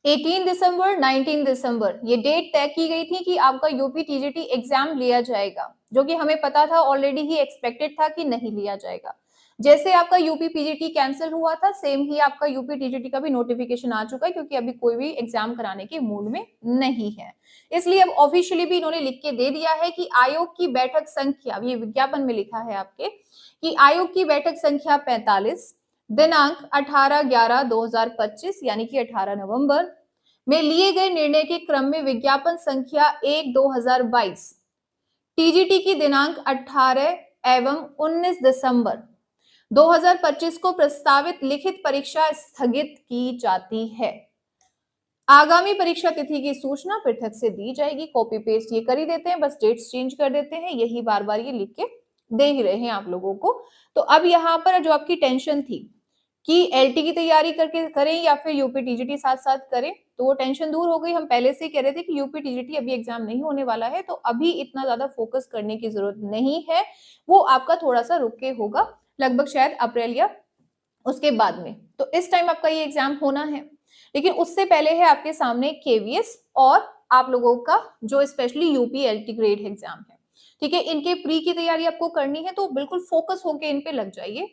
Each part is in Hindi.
18 दिसंबर 19 दिसंबर ये डेट तय की गई थी कि आपका यूपी टीजीटी एग्जाम लिया जाएगा, जो कि हमें पता था, ऑलरेडी ही एक्सपेक्टेड था कि नहीं लिया जाएगा। जैसे आपका यूपी पीजीटी कैंसिल हुआ था, सेम ही आपका यूपी टीजीटी का भी नोटिफिकेशन आ चुका है, क्योंकि अभी कोई भी एग्जाम कराने के मूड में नहीं है। इसलिए अब ऑफिशियली भी इन्होंने लिख के दे दिया है कि आयोग की बैठक संख्या, ये विज्ञापन में लिखा है आपके, कि आयोग की बैठक संख्या 45 दिनांक 18/11/2025 यानी कि 18 नवंबर में लिए गए निर्णय के क्रम में विज्ञापन संख्या 1/2022 टीजीटी की दिनांक 18 एवं 19 दिसंबर 2025 को प्रस्तावित लिखित परीक्षा स्थगित की जाती है। आगामी परीक्षा तिथि की सूचना पृथक से दी जाएगी। कॉपी पेस्ट ये कर ही देते हैं, बस डेट्स चेंज कर देते हैं, यही बार बार ये लिख के दे ही रहे हैं आप लोगों को। तो अब यहाँ पर जो आपकी टेंशन थी कि एलटी की तैयारी करके करें या फिर यूपी टीजीटी साथ साथ करें, तो वो टेंशन दूर हो गई। हम पहले से ही कह रहे थे कि यूपी टीजीटी अभी एग्जाम नहीं होने वाला है, तो अभी इतना ज्यादा फोकस करने की जरूरत नहीं है, वो आपका थोड़ा सा रुक के होगा, लगभग शायद अप्रैल या उसके बाद में। तो इस टाइम आपका ये एग्जाम होना है, लेकिन उससे पहले है आपके सामने केवीएस और आप लोगों का जो specially UP LT grade exam है, ठीक है। इनके प्री की तैयारी आपको करनी है, तो बिल्कुल फोकस होके इन पे लग जाइए।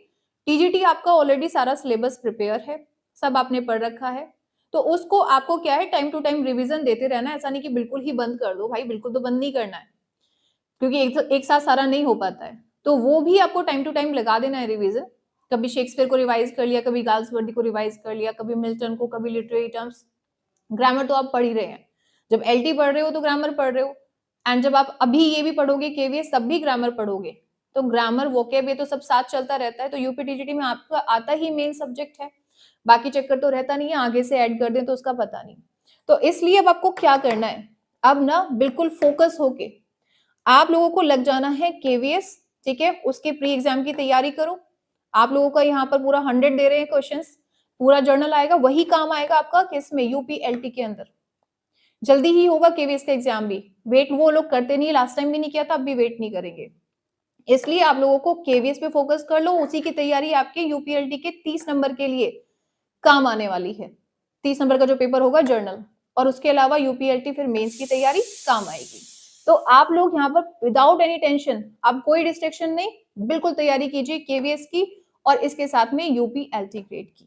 टीजीटी आपका ऑलरेडी सारा सिलेबस प्रिपेयर है, सब आपने पढ़ रखा है, तो उसको आपको क्या है, टाइम टू टाइम रिवीजन देते रहना है। ऐसा नहीं कि बिल्कुल ही बंद कर दो भाई, बिल्कुल तो बंद नहीं करना है, क्योंकि एक साथ सारा नहीं हो पाता है। तो वो भी आपको टाइम टू टाइम लगा देना है रिवीजन। कभी शेक्सपियर को रिवाइज कर लिया, कभी गाल्सवर्दी को रिवाइज कर लिया, कभी मिल्टन को, कभी लिटरेरी टर्म्स। ग्रामर तो आप पढ़ ही रहे हैं, जब एलटी पढ़ रहे हो तो ग्रामर पढ़ रहे हो, एंड जब आप अभी ये भी पढ़ोगे केवीएस तब भी ग्रामर पढ़ोगे, तो ग्रामर वोकेब ये तो सब साथ चलता रहता है। तो यूपी टीजीटी में आपका आता ही मेन सब्जेक्ट है, बाकी चक्कर तो रहता नहीं है, आगे से ऐड कर दें तो उसका पता नहीं। तो इसलिए अब आपको क्या करना है, अब ना बिल्कुल फोकस होके आप लोगों को लग जाना है केवीएस, ठीक है। उसके प्री एग्जाम की तैयारी करो। आप लोगों का यहाँ पर पूरा 100 दे रहे हैं क्वेश्चंस, पूरा जर्नल आएगा, वही काम आएगा आपका किसमें, यूपी एलटी के अंदर। जल्दी ही होगा केवीएस का एग्जाम भी, वेट वो लोग करते नहीं, लास्ट टाइम भी नहीं किया था, अब भी वेट नहीं करेंगे। इसलिए आप लोगों को केवीएस पे फोकस कर लो, उसी की तैयारी आपके यूपीएलटी के 30 नंबर के लिए काम आने वाली है। 30 नंबर का जो पेपर होगा जर्नल, और उसके अलावा यूपीएलटी फिर मेंस की तैयारी काम आएगी। तो आप लोग यहाँ पर विदाउट एनी टेंशन, अब कोई डिस्ट्रैक्शन नहीं, बिल्कुल तैयारी कीजिए केवीएस की और इसके साथ में यूपीएलटी ग्रेड की।